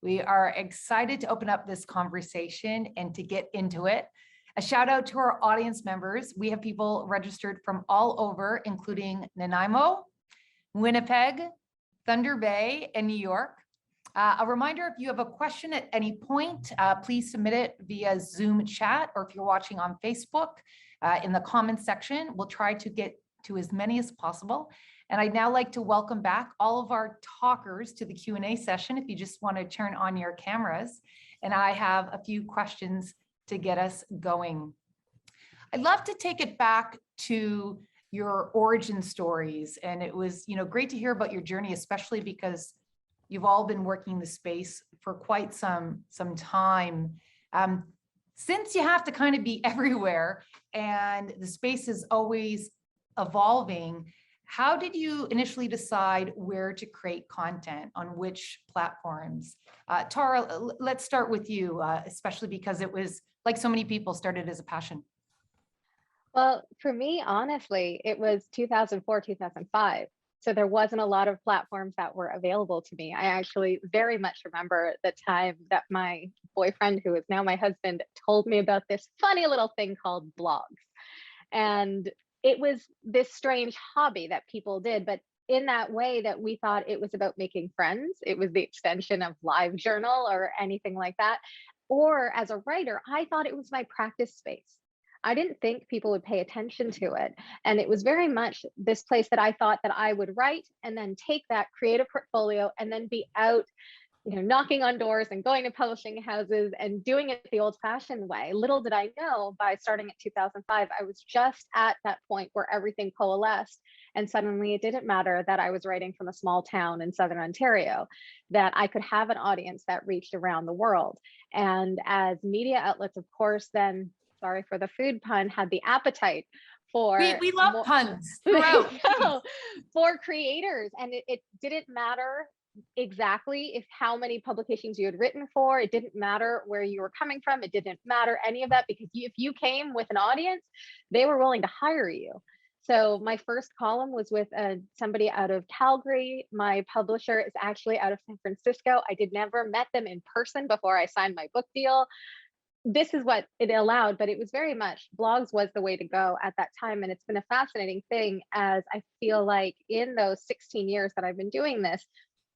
We are excited to open up this conversation and to get into it. A shout out to our audience members. We have people registered from all over, including Nanaimo, Winnipeg, Thunder Bay, and New York. A reminder, if you have a question at any point, please submit it via Zoom chat, or if you're watching on Facebook, in the comments section. We'll try to get to as many as possible. And I'd now like to welcome back all of our talkers to the Q&A session, if you just want to turn on your cameras. And I have a few questions to get us going. I'd love to take it back to your origin stories. And it was, great to hear about your journey, especially because you've all been working the space for quite some time. Since you have to kind of be everywhere and the space is always evolving, how did you initially decide where to create content on which platforms? Tara, let's start with you, especially because it was, like so many people, started as a passion. Well, for me, honestly, it was 2004, 2005. So there wasn't a lot of platforms that were available to me. I actually very much remember the time that my boyfriend, who is now my husband, told me about this funny little thing called blogs. And it was this strange hobby that people did, but in that way that we thought it was about making friends. It was the extension of LiveJournal or anything like that. Or as a writer, I thought it was my practice space. I didn't think people would pay attention to it. And it was very much this place that I thought that I would write and then take that creative portfolio and then be out, knocking on doors and going to publishing houses and doing it the old fashioned way. Little did I know, by starting at 2005, I was just at that point where everything coalesced. And suddenly it didn't matter that I was writing from a small town in Southern Ontario, that I could have an audience that reached around the world. And as media outlets, of course, then, sorry for the food pun, had the appetite for we love puns for creators. And it didn't matter exactly how many publications you had written for. It didn't matter where you were coming from. It didn't matter any of that, because if you came with an audience, they were willing to hire you. So my first column was with somebody out of Calgary. My publisher is actually out of San Francisco. I never met them in person before I signed my book deal. This is what it allowed, but it was very much blogs was the way to go at that time. And it's been a fascinating thing, as I feel like in those 16 years that I've been doing this,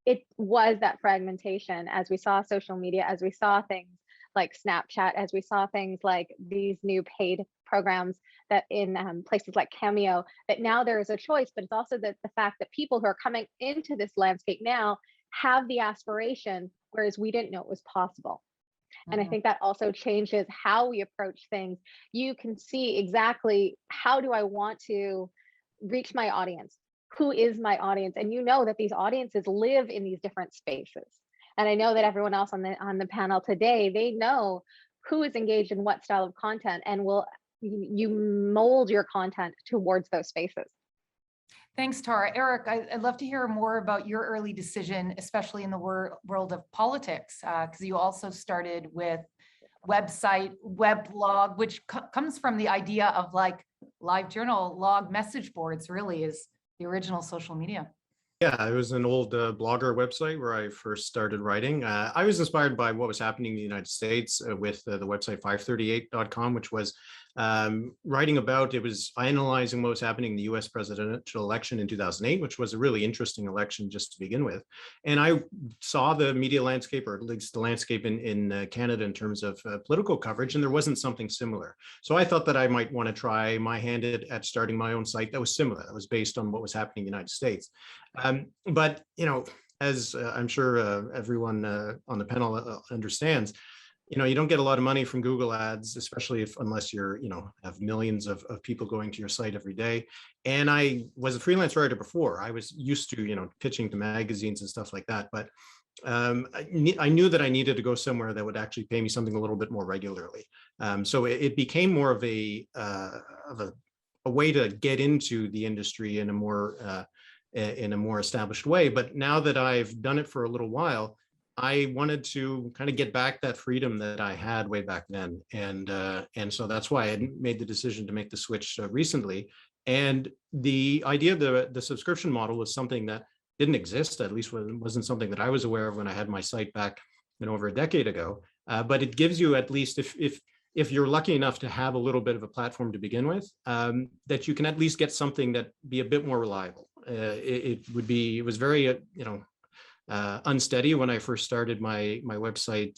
it was that fragmentation, as we saw social media, as we saw things like Snapchat, as we saw things like these new paid programs that in places like Cameo, that now there is a choice, but it's also the fact that people who are coming into this landscape now have the aspiration, whereas we didn't know it was possible. And I think that also changes how we approach things. You can see exactly, how do I want to reach my audience? Who is my audience? And you know that these audiences live in these different spaces. And I know that everyone else on the panel today, they know who is engaged in what style of content, and you mold your content towards those spaces. Thanks, Tara. Eric, I'd love to hear more about your early decision, especially in the world of politics, because you also started with website, weblog, which comes from the idea of like LiveJournal, log message boards, really is the original social media. Yeah, it was an old blogger website where I first started writing. I was inspired by what was happening in the United States with the website 538.com, which was writing about, it was analyzing what was happening in the US presidential election in 2008, which was a really interesting election just to begin with. And I saw the media landscape, or at least the landscape in Canada in terms of political coverage, and there wasn't something similar. So I thought that I might want to try my hand at starting my own site that was similar, that was based on what was happening in the United States. But, as I'm sure everyone on the panel understands, you don't get a lot of money from Google ads, especially unless you're, have millions of people going to your site every day. And I was a freelance writer before. I was used to, pitching to magazines and stuff like that. But I knew that I needed to go somewhere that would actually pay me something a little bit more regularly. So it became more of a way to get into the industry in a more established way. But now that I've done it for a little while, I wanted to kind of get back that freedom that I had way back then. And so that's why I made the decision to make the switch recently. And the idea of the subscription model was something that didn't exist, at least wasn't something that I was aware of when I had my site back over a decade ago. But it gives you, at least if you're lucky enough to have a little bit of a platform to begin with, that you can at least get something that be a bit more reliable. It was very, unsteady when I first started my website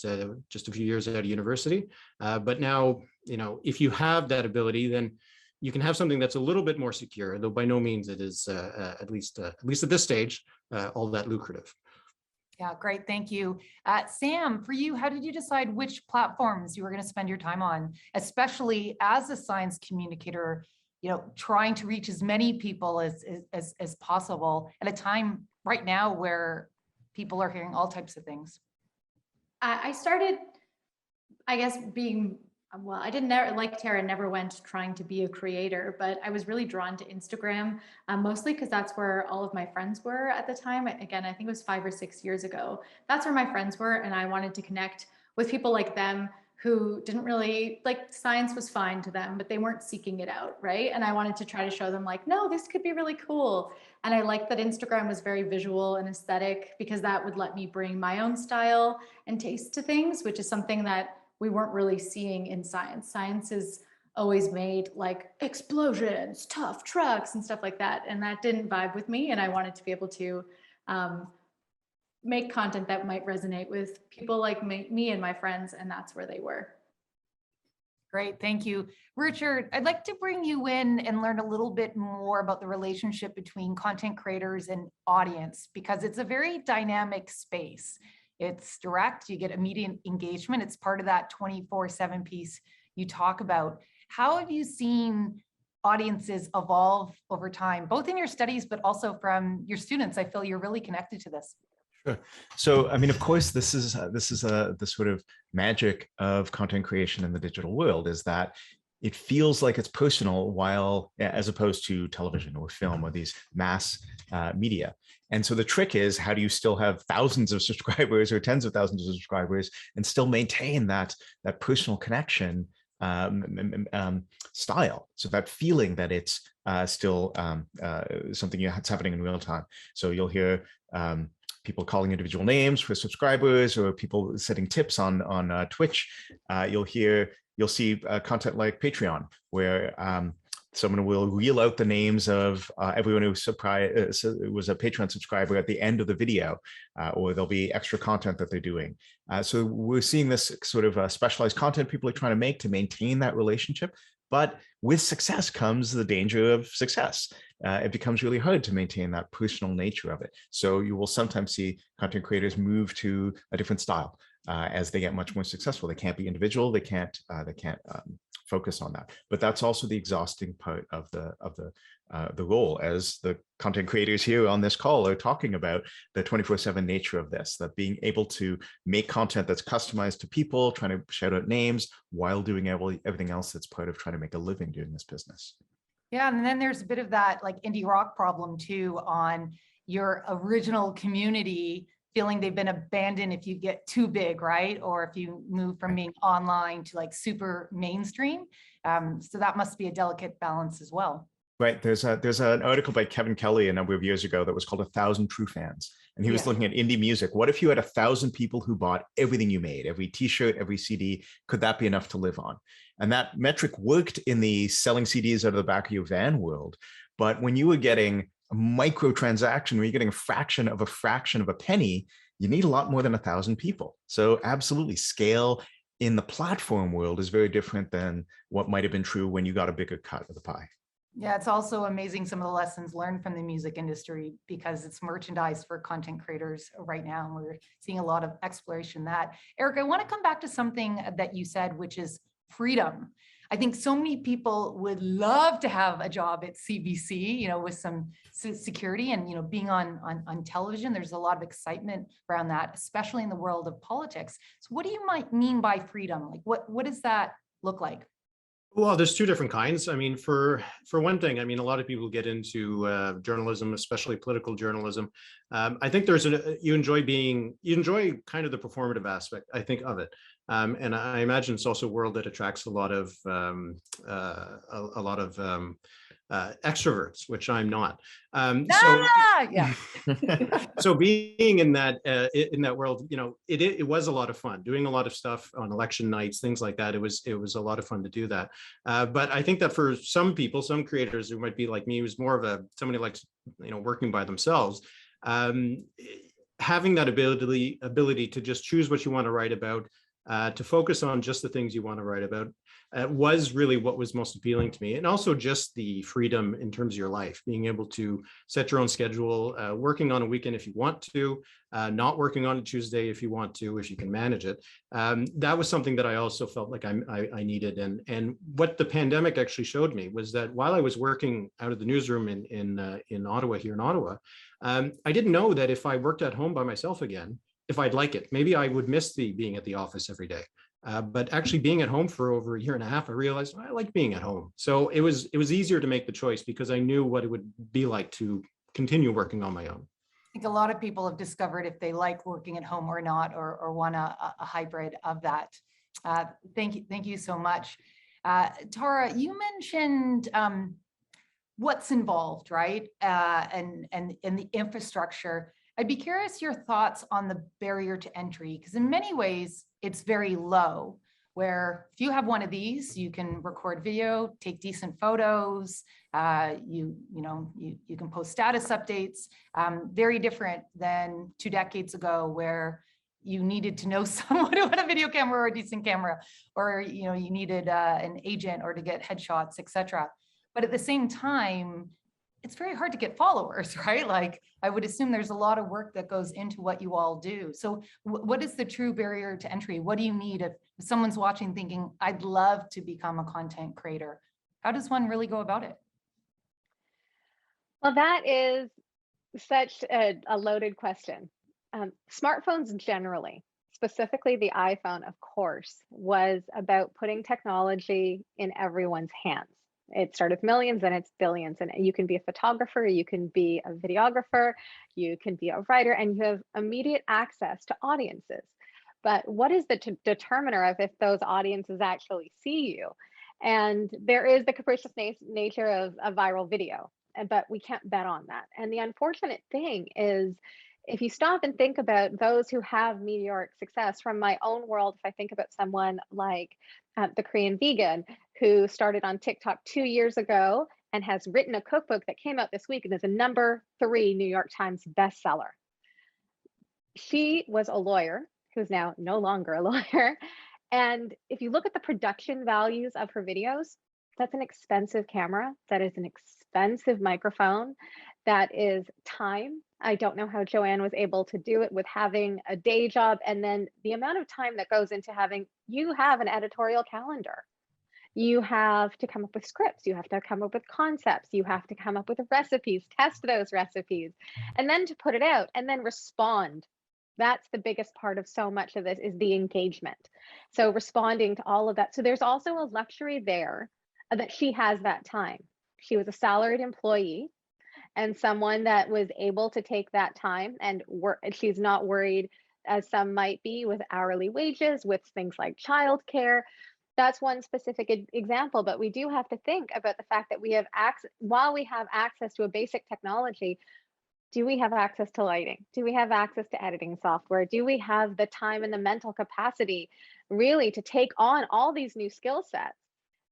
just a few years out of university. But now, if you have that ability, then you can have something that's a little bit more secure, though by no means it is, at least at this stage, all that lucrative. Yeah, great. Thank you. Sam, for you, how did you decide which platforms you were going to spend your time on, especially as a science communicator, trying to reach as many people as possible at a time right now where people are hearing all types of things? I started, I guess, I didn't like Tara, never went trying to be a creator, but I was really drawn to Instagram, mostly because that's where all of my friends were at the time. Again, I think it was 5 or 6 years ago. That's where my friends were, and I wanted to connect with people like them who didn't really, like, science was fine to them, but they weren't seeking it out, right? And I wanted to try to show them, like, no, this could be really cool. And I liked that Instagram was very visual and aesthetic, because that would let me bring my own style and taste to things, which is something that we weren't really seeing in science. Science is always made like explosions, tough trucks and stuff like that. And that didn't vibe with me. And I wanted to be able to make content that might resonate with people like me and my friends. And that's where they were. Great, thank you. Richard, I'd like to bring you in and learn a little bit more about the relationship between content creators and audience, because it's a very dynamic space. It's direct, you get immediate engagement. It's part of that 24/7 piece you talk about. How have you seen audiences evolve over time, both in your studies, but also from your students? I feel you're really connected to this. Sure. So, I mean, of course, this is the sort of magic of content creation in the digital world, is that it feels like it's personal, while as opposed to television or film or these mass media. And so the trick is, how do you still have thousands of subscribers or tens of thousands of subscribers and still maintain that personal connection style? So that feeling that it's still something that's happening in real time. So you'll hear people calling individual names for subscribers, or people setting tips on Twitch. You'll see content like Patreon, where someone will reel out the names of everyone who was a Patreon subscriber at the end of the video, or there'll be extra content that they're doing. So we're seeing this sort of specialized content people are trying to make to maintain that relationship. But with success comes the danger of success. It becomes really hard to maintain that personal nature of it. So you will sometimes see content creators move to a different style as they get much more successful. They can't be individual. They can't focus on that. But that's also the exhausting part of the role, as the content creators here on this call are talking about the 24/7 nature of this, that being able to make content that's customized to people, trying to shout out names while doing everything else that's part of trying to make a living doing this business. Yeah, and then there's a bit of that like indie rock problem too, on your original community feeling they've been abandoned if you get too big, right? Or if you move from being online to like super mainstream. So that must be a delicate balance as well. Right. There's an article by Kevin Kelly a number of years ago that was called 1,000 True Fans. And he was looking at indie music. What if you had 1,000 people who bought everything you made, every t-shirt, every CD? Could that be enough to live on? And that metric worked in the selling CDs out of the back of your van world. But when you were getting a microtransaction, where you're getting a fraction of a penny, you need a lot more than 1,000 people. So absolutely, scale in the platform world is very different than what might have been true when you got a bigger cut of the pie. Yeah, it's also amazing some of the lessons learned from the music industry, because it's merchandise for content creators right now. And we're seeing a lot of exploration that. Eric, I want to come back to something that you said, which is freedom. I think so many people would love to have a job at CBC, with some security and, being on television. There's a lot of excitement around that, especially in the world of politics. So what do you might mean by freedom? Like what does that look like? Well, there's two different kinds. I mean, for one thing, I mean, a lot of people get into journalism, especially political journalism. I think you enjoy kind of the performative aspect, I think, of it. And I imagine it's also a world that attracts a lot of extroverts, which I'm not. Yeah. So being in that world, it was a lot of fun doing a lot of stuff on election nights, things like that. It was a lot of fun to do that. But I think that for some people, some creators who might be like me, who's more of somebody who likes, working by themselves, having that ability to just choose what you want to write about, to focus on just the things you want to write about, was really what was most appealing to me. And also just the freedom in terms of your life, being able to set your own schedule, working on a weekend if you want to, not working on a Tuesday if you want to, if you can manage it. That was something that I also felt like I needed. And what the pandemic actually showed me was that while I was working out of the newsroom in Ottawa, here in Ottawa, I didn't know that if I worked at home by myself again, if I'd like it. Maybe I would miss being at the office every day. But actually being at home for over a year and a half, I realized I like being at home. So it was easier to make the choice because I knew what it would be like to continue working on my own. I think a lot of people have discovered if they like working at home or not, or want a hybrid of that. Thank you so much. Tara, you mentioned what's involved, right? And the infrastructure. I'd be curious your thoughts on the barrier to entry, because in many ways it's very low, where if you have one of these, you can record video, take decent photos, you can post status updates, very different than 2 decades ago, where you needed to know someone who had a video camera or a decent camera, or you needed an agent or to get headshots, etc. But at the same time, it's very hard to get followers, right? Like, I would assume there's a lot of work that goes into what you all do. So what is the true barrier to entry? What do you need if someone's watching thinking, I'd love to become a content creator? How does one really go about it? Well, that is such a loaded question. Smartphones generally, specifically the iPhone, of course, was about putting technology in everyone's hands. It started with millions and it's billions, and you can be a photographer, you can be a videographer, you can be a writer, and you have immediate access to audiences. But what is the determiner of if those audiences actually see you? And there is the capricious nature of a viral video, but we can't bet on that. And the unfortunate thing is, if you stop and think about those who have meteoric success from my own world, if I think about someone like the Korean vegan who started on TikTok 2 years ago and has written a cookbook that came out this week and is a #3 New York Times bestseller. She was a lawyer who's now no longer a lawyer. And if you look at the production values of her videos, that's an expensive camera, that is an expensive microphone, that is time. I don't know how Joanne was able to do it with having a day job, and then the amount of time that goes into you have an editorial calendar. You have to come up with scripts, you have to come up with concepts, you have to come up with recipes, test those recipes, and then to put it out and then respond. That's the biggest part of so much of this, is the engagement. So responding to all of that. So there's also a luxury there that she has that time. She was a salaried employee and someone that was able to take that time and work. She's not worried, as some might be, with hourly wages, with things like childcare. That's one specific example, but we do have to think about the fact that we have while we have access to a basic technology, do we have access to lighting? Do we have access to editing software? Do we have the time and the mental capacity really to take on all these new skill sets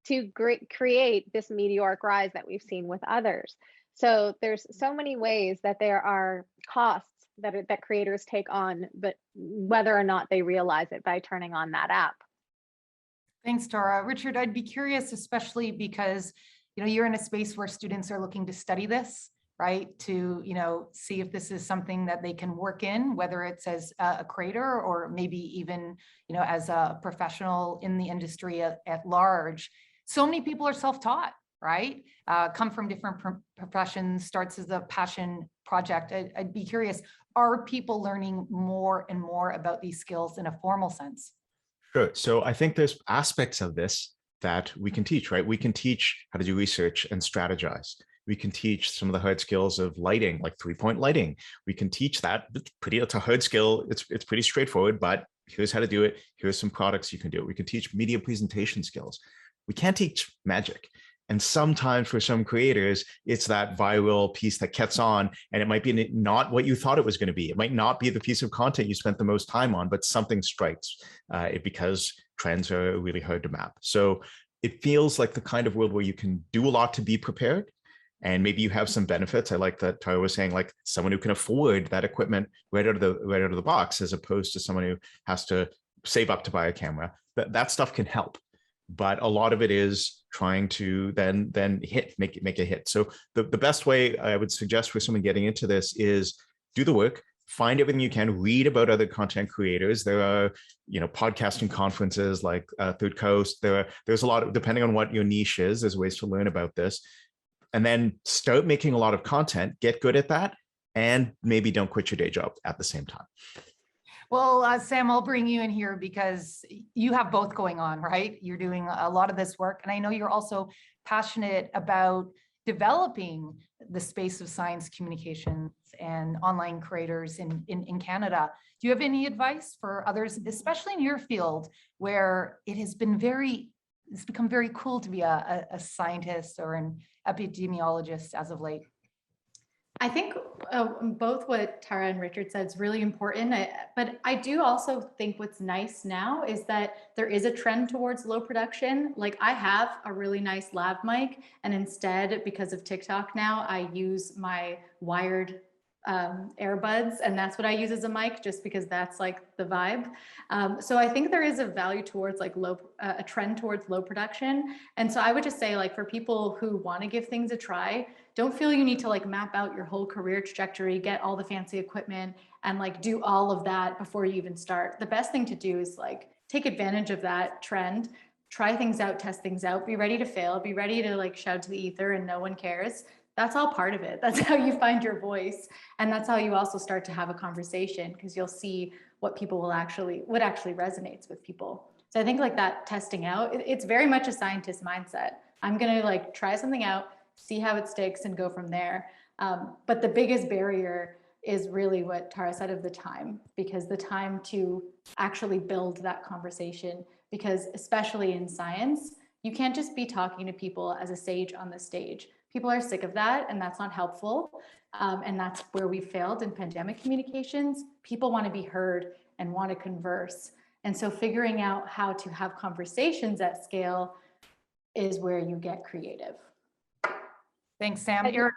to create this meteoric rise that we've seen with others? So there's so many ways that there are costs that creators take on, but whether or not they realize it by turning on that app. Thanks, Tara. Richard, I'd be curious, especially because you're in a space where students are looking to study this, right? To see if this is something that they can work in, whether it's as a creator or maybe even as a professional in the industry at large. So many people are self-taught, right? Come from different professions, starts as a passion project. I'd be curious, are people learning more and more about these skills in a formal sense? Sure. So I think there's aspects of this that we can teach, right? We can teach how to do research and strategize. We can teach some of the hard skills of lighting, like 3-point lighting. We can teach that. It's a hard skill. It's pretty straightforward, but here's how to do it. Here's some products you can do. We can teach media presentation skills. We can't teach magic. And sometimes for some creators, it's that viral piece that gets on, and it might be not what you thought it was going to be. It might not be the piece of content you spent the most time on, but something strikes because trends are really hard to map. So it feels like the kind of world where you can do a lot to be prepared. And maybe you have some benefits. I like that Tara was saying, like someone who can afford that equipment right out of the box, as opposed to someone who has to save up to buy a camera. That stuff can help. But a lot of it is trying to then make a hit. So the best way I would suggest for someone getting into this is do the work, find everything you can, read about other content creators. There are, podcasting conferences like Third Coast. There's a lot of, depending on what your niche is, there's ways to learn about this. And then start making a lot of content, get good at that, and maybe don't quit your day job at the same time. Well, Sam, I'll bring you in here because you have both going on, right? You're doing a lot of this work, and I know you're also passionate about developing the space of science communications and online creators in Canada. Do you have any advice for others, especially in your field, where it's become very cool to be a scientist or an epidemiologist as of late? I think both what Tara and Richard said is really important, but I do also think what's nice now is that there is a trend towards low production. Like I have a really nice lav mic, and instead, because of TikTok now, I use my wired earbuds, and that's what I use as a mic, just because that's like the vibe. So I think there is a value towards like a trend towards low production. And so I would just say, like, for people who want to give things a try, don't feel you need to like map out your whole career trajectory, get all the fancy equipment, and like do all of that before you even start. The best thing to do is like take advantage of that trend, try things out, test things out, be ready to fail, be ready to like shout to the ether and no one cares. That's all part of it. That's how you find your voice. And that's how you also start to have a conversation, because you'll see what actually resonates with people. So I think like that testing out, it's very much a scientist mindset. I'm going to like try something out, see how it sticks, and go from there. But the biggest barrier is really what Tara said, of the time, because the time to actually build that conversation, because especially in science, you can't just be talking to people as a sage on the stage. People are sick of that, and that's not helpful. And that's where we failed in pandemic communications. People want to be heard and want to converse. And so figuring out how to have conversations at scale is where you get creative. Thanks, Sam. Erica,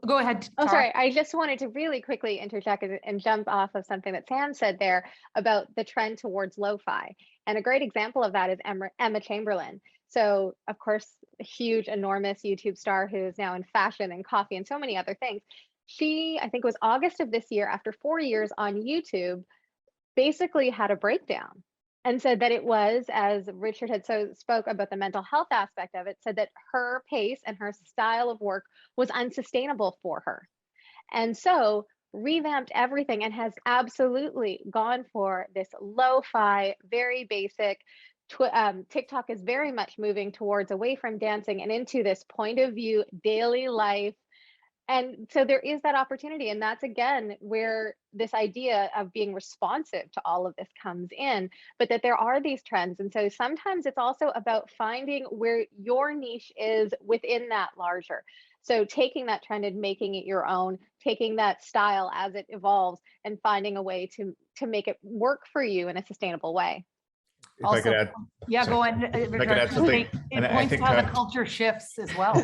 go ahead. Oh, Tara. sorry. I just wanted to really quickly interject and jump off of something that Sam said there about the trend towards lo-fi. And a great example of that is Emma Chamberlain. So, of course, a huge, enormous YouTube star who's now in fashion and coffee and so many other things. She, I think it was August of this year, after 4 years on YouTube, basically had a breakdown and said that it was, as Richard had spoke about the mental health aspect of it, said that her pace and her style of work was unsustainable for her. And so revamped everything and has absolutely gone for this lo-fi, very basic. TikTok is very much moving towards away from dancing and into this point of view, daily life. And so there is that opportunity. And that's, again, where this idea of being responsive to all of this comes in, but that there are these trends. And so sometimes it's also about finding where your niche is within that larger. So taking that trend and making it your own, taking that style as it evolves and finding a way to make it work for you in a sustainable way. If I could add, Yeah, sorry. go on. If I could add something, It points to how the culture shifts as well.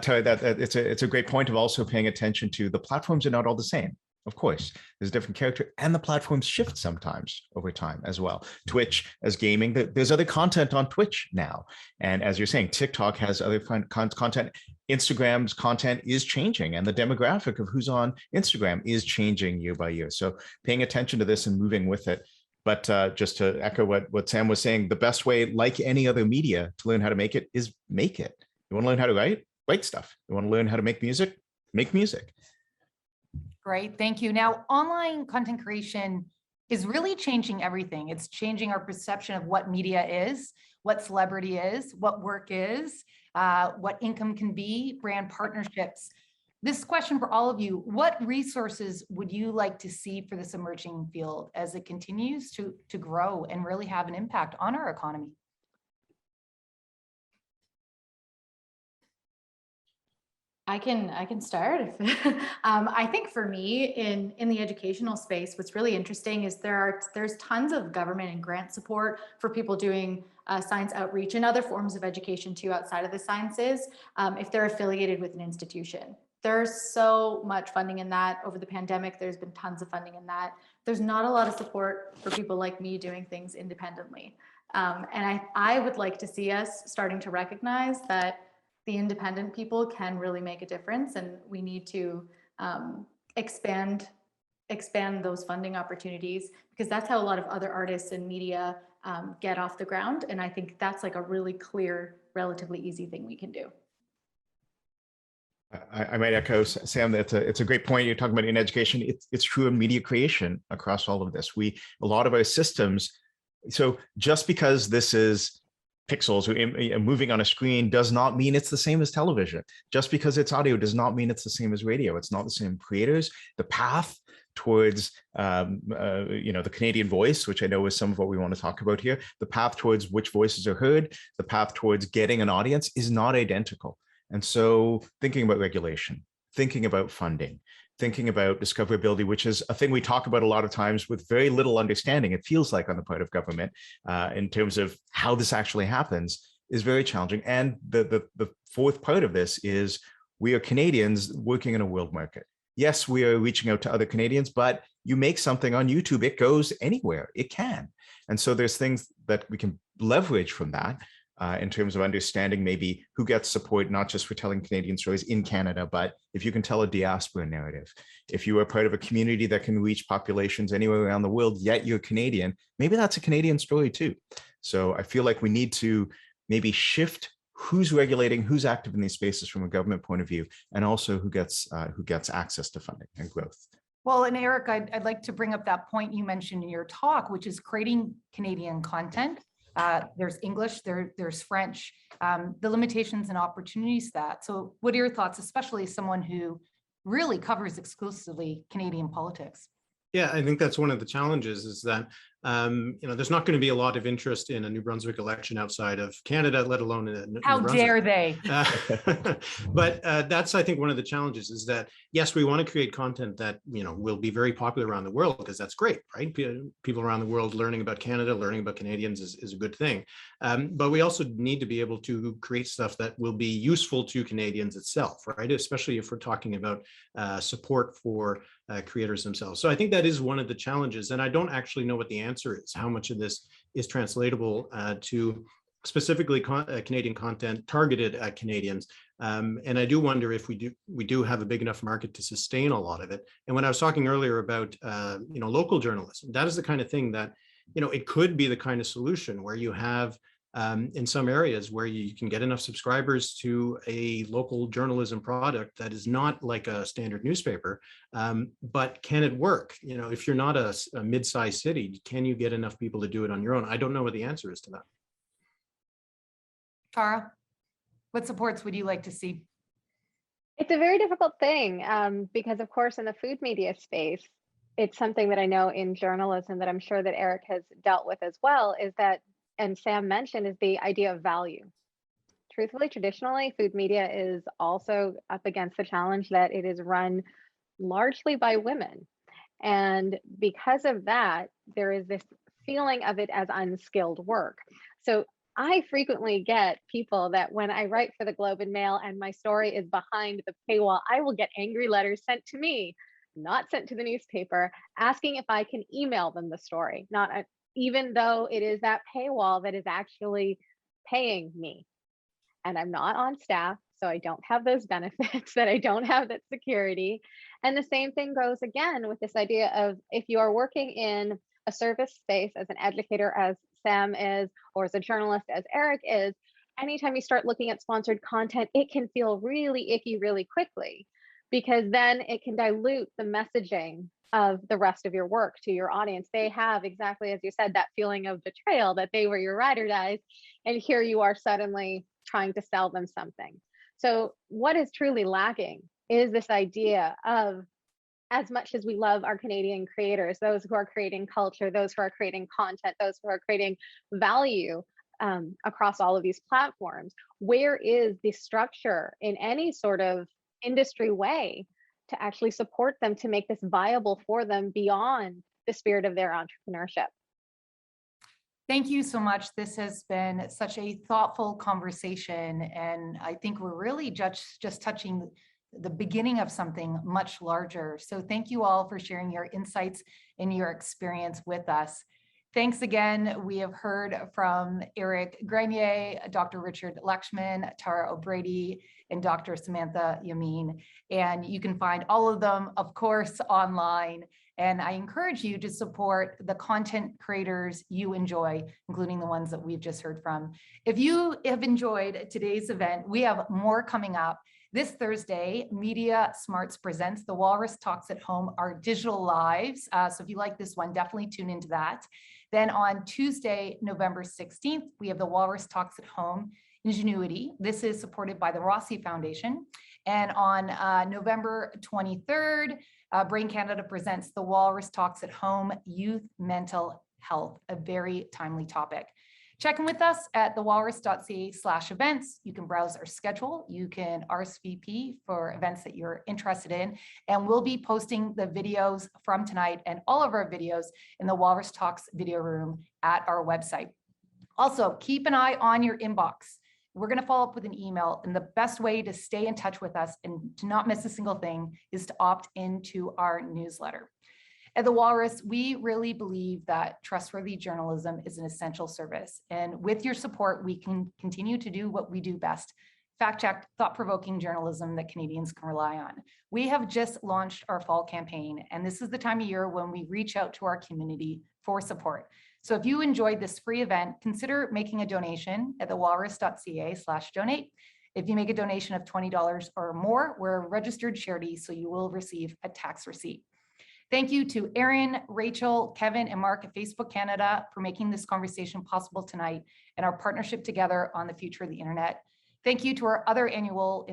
Tara, that it's a great point of also paying attention to the platforms are not all the same. Of course, there's a different character, and the platforms shift sometimes over time as well. Twitch as gaming, there's other content on Twitch now, and as you're saying, TikTok has other content. Instagram's content is changing, and the demographic of who's on Instagram is changing year by year. So paying attention to this and moving with it. But just to echo what Sam was saying, the best way, like any other media, to learn how to make it is make it. You want to learn how to write stuff. You want to learn how to make music, make music. Great, thank you. Now, online content creation is really changing everything. It's changing our perception of what media is, what celebrity is, what work is, what income can be, brand partnerships. This question for all of you: what resources would you like to see for this emerging field as it continues to grow and really have an impact on our economy? I can start. I think for me in the educational space, what's really interesting is there's tons of government and grant support for people doing science outreach and other forms of education too outside of the sciences, if they're affiliated with an institution. There's so much funding in that. Over the pandemic, there's been tons of funding in that. There's not a lot of support for people like me doing things independently. And I would like to see us starting to recognize that the independent people can really make a difference, and we need to expand those funding opportunities, because that's how a lot of other artists and media get off the ground. And I think that's like a really clear, relatively easy thing we can do. I might echo Sam that it's a great point. You're talking about in education. It's true in media creation across all of this. A lot of our systems. So just because this is pixels moving on a screen does not mean it's the same as television. Just because it's audio does not mean it's the same as radio. It's not the same. Creators, the path towards the Canadian voice, which I know is some of what we want to talk about here, the path towards which voices are heard, the path towards getting an audience is not identical. And so thinking about regulation, thinking about funding, thinking about discoverability, which is a thing we talk about a lot of times with very little understanding, it feels like, on the part of government in terms of how this actually happens, is very challenging. And the fourth part of this is we are Canadians working in a world market. Yes, we are reaching out to other Canadians, but you make something on YouTube, it goes anywhere, it can. And so there's things that we can leverage from that. In terms of understanding maybe who gets support, not just for telling Canadian stories in Canada, but if you can tell a diaspora narrative, if you are part of a community that can reach populations anywhere around the world, yet you're Canadian, maybe that's a Canadian story too. So I feel like we need to maybe shift who's regulating, who's active in these spaces from a government point of view, and also who gets access to funding and growth. Well, and Eric, I'd like to bring up that point you mentioned in your talk, which is creating Canadian content. There's English, there's French, the limitations and opportunities that. So what are your thoughts, especially someone who really covers exclusively Canadian politics? Yeah, I think that's one of the challenges, is that there's not going to be a lot of interest in a New Brunswick election outside of Canada, let alone in How dare they? But that's, I think, one of the challenges, is that, yes, we want to create content that, will be very popular around the world, because that's great, right? People around the world learning about Canada, learning about Canadians is a good thing. But we also need to be able to create stuff that will be useful to Canadians itself, right? Especially if we're talking about support for creators themselves. So I think that is one of the challenges, and I don't actually know what the answer is, how much of this is translatable to specifically Canadian content targeted at Canadians. And I do wonder if we do have a big enough market to sustain a lot of it. And when I was talking earlier about local journalism, that is the kind of thing that it could be the kind of solution where you have in some areas where you can get enough subscribers to a local journalism product that is not like a standard newspaper, but can it work? If you're not a mid-sized city, can you get enough people to do it on your own? I don't know what the answer is to that. Tara, what supports would you like to see? It's a very difficult thing because, of course, in the food media space, it's something that I know in journalism that I'm sure that Eric has dealt with as well, is that, and Sam mentioned, is the idea of value. Truthfully, traditionally, food media is also up against the challenge that it is run largely by women. And because of that, there is this feeling of it as unskilled work. So I frequently get people that when I write for the Globe and Mail and my story is behind the paywall, I will get angry letters sent to me, not sent to the newspaper, asking if I can email them the story, even though it is that paywall that is actually paying me. And I'm not on staff, so I don't have those benefits, that I don't have that security. And the same thing goes again with this idea of, if you are working in a service space as an educator, as Sam is, or as a journalist, as Eric is, anytime you start looking at sponsored content, it can feel really icky really quickly, because then it can dilute the messaging of the rest of your work to your audience. They have, exactly as you said, that feeling of betrayal, that they were your ride or dies, and here you are suddenly trying to sell them something. So what is truly lacking is this idea of, as much as we love our Canadian creators, those who are creating culture, those who are creating content, those who are creating value across all of these platforms, where is the structure in any sort of industry way to actually support them to make this viable for them beyond the spirit of their entrepreneurship. Thank you so much. This has been such a thoughtful conversation, and I think we're really just touching the beginning of something much larger. So thank you all for sharing your insights and your experience with us. Thanks again. We have heard from Eric Grenier, Dr. Richard Lakshman, Tara O'Brady, and Dr. Samantha Yamin. And you can find all of them, of course, online. And I encourage you to support the content creators you enjoy, including the ones that we've just heard from. If you have enjoyed today's event, we have more coming up. This Thursday, Media Smarts presents the Walrus Talks at Home, our digital lives. So if you like this one, definitely tune into that. Then on Tuesday, November 16th, we have the Walrus Talks at Home Ingenuity. This is supported by the Rossi Foundation. And on November 23rd, Brain Canada presents the Walrus Talks at Home Youth Mental Health, a very timely topic. Check in with us at thewalrus.ca/events. You can browse our schedule. You can RSVP for events that you're interested in. And we'll be posting the videos from tonight and all of our videos in the Walrus Talks video room at our website. Also, keep an eye on your inbox. We're going to follow up with an email, and the best way to stay in touch with us and to not miss a single thing is to opt into our newsletter. At the Walrus, we really believe that trustworthy journalism is an essential service. And with your support, we can continue to do what we do best: fact-checked, thought-provoking journalism that Canadians can rely on. We have just launched our fall campaign, and this is the time of year when we reach out to our community for support. So if you enjoyed this free event, consider making a donation at thewalrus.ca/donate. If you make a donation of $20 or more, we're a registered charity, so you will receive a tax receipt. Thank you to Aaron, Rachel, Kevin, and Mark at Facebook Canada for making this conversation possible tonight and our partnership together on the future of the internet. Thank you to our other annual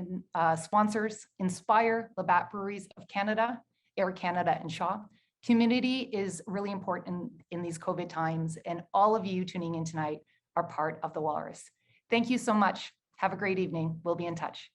sponsors, Inspire, Labatt Breweries of Canada, Air Canada, and Shaw. Community is really important in these COVID times, and all of you tuning in tonight are part of the Walrus. Thank you so much. Have a great evening. We'll be in touch.